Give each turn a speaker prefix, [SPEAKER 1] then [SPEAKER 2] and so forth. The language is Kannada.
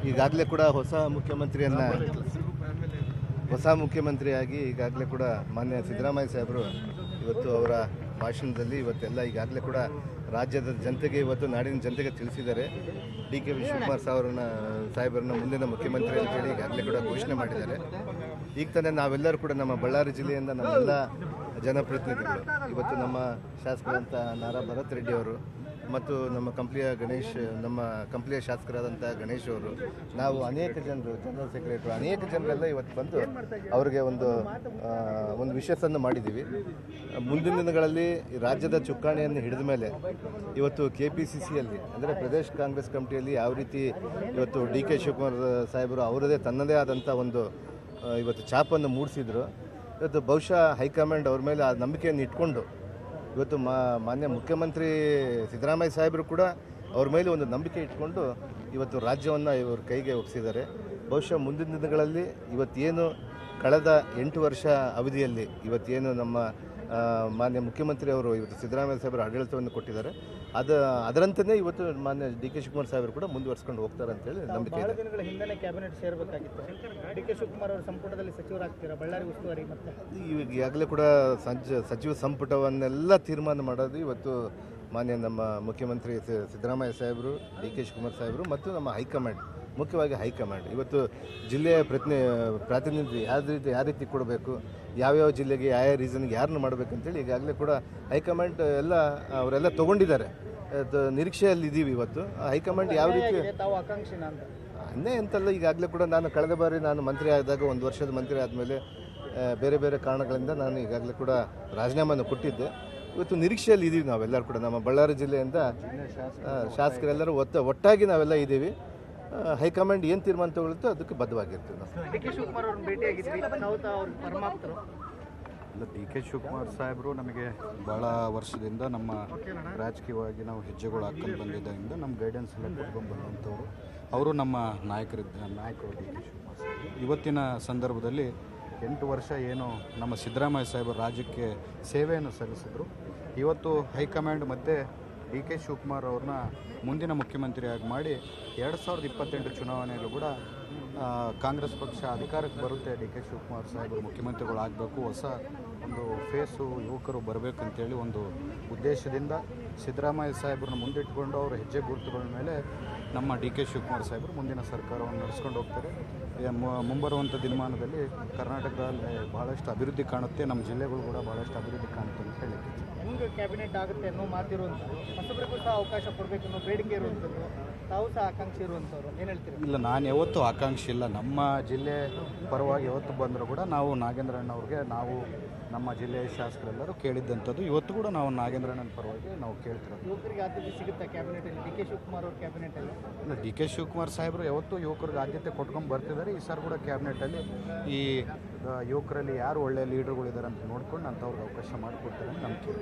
[SPEAKER 1] ಈಗಾಗಲೇ ಕೂಡ ಹೊಸ ಮುಖ್ಯಮಂತ್ರಿಯಾಗಿ ಈಗಾಗಲೇ ಕೂಡ ಮಾನ್ಯ ಸಿದ್ದರಾಮಯ್ಯ ಸಾಹೇಬರು ಇವತ್ತು ಅವರ ಭಾಷಣದಲ್ಲಿ ಇವತ್ತೆಲ್ಲ ಈಗಾಗಲೇ ಕೂಡ ರಾಜ್ಯದ ಜನತೆಗೆ ಇವತ್ತು ನಾಡಿನ ಜನತೆಗೆ ತಿಳಿಸಿದ್ದಾರೆ. DK ಶಿವಕುಮಾರ್ ಸಾಹೇಬರನ್ನ ಮುಂದಿನ ಮುಖ್ಯಮಂತ್ರಿ ಅಂತೇಳಿ ಈಗಾಗಲೇ ಕೂಡ ಘೋಷಣೆ ಮಾಡಿದ್ದಾರೆ. ಈಗ ತಾನೇ ನಾವೆಲ್ಲರೂ ಕೂಡ ನಮ್ಮ ಬಳ್ಳಾರಿ ಜಿಲ್ಲೆಯಿಂದ ನಮ್ಮೆಲ್ಲ ಜನಪ್ರತಿನಿಧಿಗಳು ಇವತ್ತು ನಮ್ಮ ಶಾಸಕರಂಥ ನಾರಾ ಭರತ್ ರೆಡ್ಡಿ ಅವರು ಮತ್ತು ನಮ್ಮ ಕಂಪ್ಲಿಯ ಶಾಸಕರಾದಂಥ ಗಣೇಶ್ ಅವರು, ನಾವು ಅನೇಕ ಜನರು, ಜನರಲ್ ಸೆಕ್ರೆಟರಿ ಅನೇಕ ಜನರೆಲ್ಲ ಇವತ್ತು ಬಂದು ಅವರಿಗೆ ಒಂದು ವಿಷಯವನ್ನು ಮಾಡಿದ್ದೀವಿ. ಮುಂದಿನ ದಿನಗಳಲ್ಲಿ ರಾಜ್ಯದ ಚುಕ್ಕಾಣಿಯನ್ನು ಹಿಡಿದ ಮೇಲೆ ಇವತ್ತು KPCCಯಲ್ಲಿ ಅಂದರೆ ಪ್ರದೇಶ ಕಾಂಗ್ರೆಸ್ ಕಮಿಟಿಯಲ್ಲಿ ಯಾವ ರೀತಿ ಇವತ್ತು DK ಶಿವಕುಮಾರ್ ಸಾಹೇಬರು ಅವರದೇ ತನ್ನದೇ ಆದಂಥ ಒಂದು ಇವತ್ತು ಛಾಪನ್ನು ಮೂಡಿಸಿದ್ರು. ಇವತ್ತು ಬಹುಶಃ ಹೈಕಮಾಂಡ್ ಅವ್ರ ಮೇಲೆ ಆ ನಂಬಿಕೆಯನ್ನು ಇಟ್ಕೊಂಡು ಇವತ್ತು ಮಾನ್ಯ ಮುಖ್ಯಮಂತ್ರಿ ಸಿದ್ದರಾಮಯ್ಯ ಸಾಹೇಬರು ಕೂಡ ಅವ್ರ ಮೇಲೆ ಒಂದು ನಂಬಿಕೆ ಇಟ್ಕೊಂಡು ಇವತ್ತು ರಾಜ್ಯವನ್ನು ಇವ್ರ ಕೈಗೆ ಒಪ್ಪಿಸಿದ್ದಾರೆ. ಬಹುಶಃ ಮುಂದಿನ ದಿನಗಳಲ್ಲಿ ಇವತ್ತೇನು ಕಳೆದ 8 ವರ್ಷ ಅವಧಿಯಲ್ಲಿ ಇವತ್ತೇನು ನಮ್ಮ ಮಾನ್ಯ ಮುಖ್ಯಮಂತ್ರಿ ಅವರು ಇವತ್ತು ಸಿದ್ದರಾಮಯ್ಯ ಸಾಹೇಬರು ಆಡಳಿತವನ್ನು ಕೊಟ್ಟಿದ್ದಾರೆ, ಅದರಂತೆಯೇ ಇವತ್ತು ಮಾನ್ಯ DK ಶಿವಕುಮಾರ್ ಸಾಹೇಬರು ಕೂಡ ಮುಂದುವರ್ಸ್ಕೊಂಡು ಹೋಗ್ತಾರೆ ಅಂತೇಳಿ ನಂಬಿಕೆ ಇದೆ.
[SPEAKER 2] ದಿನಗಳ ಹಿಂದೆ ಕ್ಯಾಬಿನೆಟ್ ಸೇರಬೇಕಾಗಿತ್ತು. DK ಶಿವಕುಮಾರ್ ಅವರ ಸಂಪುಟದಲ್ಲಿ ಸಚಿವರಾಗ್ತೀರಾ, ಬಳ್ಳಾರಿ ಉಸ್ತುವಾರಿ ಮತ್ತೆ
[SPEAKER 1] ಈಗಾಗಲೇ ಕೂಡ ಸಚಿವ ಸಂಪುಟವನ್ನೆಲ್ಲ ತೀರ್ಮಾನ ಮಾಡೋದು ಇವತ್ತು ಮಾನ್ಯ ನಮ್ಮ ಮುಖ್ಯಮಂತ್ರಿ ಸಿದ್ದರಾಮಯ್ಯ ಸಾಹೇಬರು, DK ಶಿವಕುಮಾರ್ ಸಾಹೇಬರು ಮತ್ತು ನಮ್ಮ ಹೈಕಮಾಂಡ್, ಮುಖ್ಯವಾಗಿ ಹೈಕಮಾಂಡ್ ಇವತ್ತು ಜಿಲ್ಲೆಯ ಪ್ರಾತಿನಿಧ್ಯ ಯಾವ ರೀತಿ ಕೊಡಬೇಕು, ಯಾವ್ಯಾವ ಜಿಲ್ಲೆಗೆ ಯಾವ ರೀಸನ್ಗೆ ಯಾರನ್ನು ಮಾಡಬೇಕಂತೇಳಿ ಈಗಾಗಲೇ ಕೂಡ ಹೈಕಮಾಂಡ್ ಅವರೆಲ್ಲ ತೊಗೊಂಡಿದ್ದಾರೆ. ನಿರೀಕ್ಷೆಯಲ್ಲಿ ಇದ್ದೀವಿ. ಇವತ್ತು ಹೈಕಮಾಂಡ್ ಯಾವ ರೀತಿ
[SPEAKER 2] ತಾವು ಆಕಾಂಕ್ಷಿನ ಅಂತ
[SPEAKER 1] ಅನ್ನೇ ಅಂತಲ್ಲ, ಈಗಾಗಲೇ ಕೂಡ ಕಳೆದ ಬಾರಿ ನಾನು ಮಂತ್ರಿ ಆದಾಗ 1 ವರ್ಷದ ಮಂತ್ರಿ ಆದಮೇಲೆ ಬೇರೆ ಬೇರೆ ಕಾರಣಗಳಿಂದ ನಾನು ಈಗಾಗಲೇ ಕೂಡ ರಾಜೀನಾಮೆಯನ್ನು ಕೊಟ್ಟಿದ್ದೆ. ಇವತ್ತು ನಿರೀಕ್ಷೆಯಲ್ಲಿ ಇದ್ದೀವಿ ನಾವೆಲ್ಲರೂ ಕೂಡ, ನಮ್ಮ ಬಳ್ಳಾರಿ ಜಿಲ್ಲೆಯಿಂದ ಶಾಸಕರೆಲ್ಲರೂ ಒಟ್ಟಾಗಿ ನಾವೆಲ್ಲ ಇದ್ದೀವಿ. ಹೈಕಮಾಂಡ್ ಏನು ತೀರ್ಮಾನ ತಗೊಳ್ಳುತ್ತೋ ಅದಕ್ಕೆ ಬದ್ಧವಾಗಿರ್ತೀವಿ ನಾವು.
[SPEAKER 2] DK ಶಿವಕುಮಾರ್ ಅವ್ರನ್ನ ಭೇಟಿಯಾಗಿದ್ವಿ, ಅವ್ರ ಪರಮಾಪ್ತರು.
[SPEAKER 3] ಇಲ್ಲ, DK ಶಿವಕುಮಾರ್ ಸಾಹೇಬರು ನಮಗೆ ಭಾಳ ವರ್ಷದಿಂದ ನಮ್ಮ ರಾಜಕೀಯವಾಗಿ ನಾವು ಹೆಜ್ಜೆಗಳು ಹಾಕೊಂಡು ಬಂದಿದ್ದರಿಂದ ನಮ್ಮ ಗೈಡೆನ್ಸ್ ಎಲ್ಲ ಕೊಟ್ಕೊಂಡು ಬಂದಂಥವ್ರು ಅವರು ನಮ್ಮ ನಾಯಕರು DK ಶಿವಕುಮಾರ್ ಸಾಹೇಬರು. ಇವತ್ತಿನ ಸಂದರ್ಭದಲ್ಲಿ 8 ವರ್ಷ ಏನು ನಮ್ಮ ಸಿದ್ದರಾಮಯ್ಯ ಸಾಹೇಬರು ರಾಜ್ಯಕ್ಕೆ ಸೇವೆಯನ್ನು ಸಲ್ಲಿಸಿದ್ರು, ಇವತ್ತು ಹೈಕಮಾಂಡ್ ಮತ್ತು DK ಶಿವಕುಮಾರ್ ಅವ್ರನ್ನ ಮುಂದಿನ ಮುಖ್ಯಮಂತ್ರಿಯಾಗಿ ಮಾಡಿ 2028 ಚುನಾವಣೆಯಲ್ಲೂ ಕೂಡ ಕಾಂಗ್ರೆಸ್ ಪಕ್ಷ ಅಧಿಕಾರಕ್ಕೆ ಬರುತ್ತೆ, DK ಶಿವಕುಮಾರ್ ಸಾಹೇಬರು ಮುಖ್ಯಮಂತ್ರಿಗಳಾಗಬೇಕು, ಹೊಸ ಒಂದು ಫೇಸು ಯುವಕರು ಬರಬೇಕು ಅಂತೇಳಿ ಒಂದು ಉದ್ದೇಶದಿಂದ ಸಿದ್ದರಾಮಯ್ಯ ಸಾಹೇಬ್ರನ್ನ ಮುಂದಿಟ್ಕೊಂಡು ಅವರ ಹೆಜ್ಜೆ ಗುರುತುಗಳ ಮೇಲೆ ನಮ್ಮ DK ಶಿವಕುಮಾರ್ ಸಾಹೇಬರು ಮುಂದಿನ ಸರ್ಕಾರವನ್ನು ನಡೆಸ್ಕೊಂಡು ಹೋಗ್ತಾರೆ. ಮುಂಬರುವಂಥ ದಿನಮಾನದಲ್ಲಿ ಕರ್ನಾಟಕದಲ್ಲಿ ಭಾಳಷ್ಟು ಅಭಿವೃದ್ಧಿ ಕಾಣುತ್ತೆ, ನಮ್ಮ ಜಿಲ್ಲೆಗಳು ಕೂಡ ಭಾಳಷ್ಟು ಅಭಿವೃದ್ಧಿ ಕಾಣುತ್ತೆ ಅಂತ ಹೇಳಿ
[SPEAKER 2] ಮುಂದೆ ಕ್ಯಾಬಿನೆಟ್ ಆಗುತ್ತೆ ಅನ್ನೋ ಮಾತಿರುವಂಥದ್ದು, ಹೊಸಬರಿಗೂ ಸಹ ಅವಕಾಶ ಕೊಡಬೇಕು ಅನ್ನೋ ಬೇಡಿಕೆ ಇರುವಂಥದ್ದು, ತಾವು ಸಹ ಆಕಾಂಕ್ಷಿ ಇರುವಂಥವ್ರು, ಏನು ಹೇಳ್ತೀರಿ?
[SPEAKER 3] ಇಲ್ಲ, ನಾನು ಯಾವತ್ತೂ ಆಕಾಂಕ್ಷಿ ಇಲ್ಲ. ನಮ್ಮ ಜಿಲ್ಲೆ ಪರವಾಗಿ ಯಾವತ್ತು ಬಂದರೂ ಕೂಡ ನಾವು ನಾಗೇಂದ್ರಣ್ಣವ್ರಿಗೆ, ನಾವು ನಮ್ಮ ಜಿಲ್ಲೆಯ ಶಾಸಕರೆಲ್ಲರೂ ಕೇಳಿದ್ದಂಥದ್ದು, ಇವತ್ತು ಕೂಡ ನಾವು ನಾಗೇಂದ್ರಣ್ಣನ ಪರವಾಗಿ ನಾವು ಕೇಳ್ತಿರೋದು.
[SPEAKER 2] ಯುವಕರಿಗೆ ಆದ್ಯತೆ ಸಿಗುತ್ತೆ ಕ್ಯಾಬಿನೆಟಲ್ಲಿ, DK ಶಿವಕುಮಾರ್ ಅವ್ರ ಕ್ಯಾಬಿನೆಟಲ್ಲಿ?
[SPEAKER 3] ಇಲ್ಲ, DK ಶಿವಕುಮಾರ್ ಸಾಹೇಬರು ಯಾವತ್ತೂ ಯುವಕರಿಗೆ ಆದ್ಯತೆ ಕೊಟ್ಕೊಂಡು ಬರ್ತಿದ್ದಾರೆ. ಈ ಸಾರಿ ಕೂಡ ಕ್ಯಾಬಿನೆಟಲ್ಲಿ ಈ ಯುವಕರಲ್ಲಿ ಯಾರು ಒಳ್ಳೆಯ ಲೀಡರ್ಗಳಿದ್ದಾರೆ ಅಂತ ನೋಡ್ಕೊಂಡು ಅಂಥವ್ರಿಗೆ ಅವಕಾಶ ಮಾಡಿಕೊಡ್ತಾರೆ ಅಂತ ನಂಬಿಕೆ.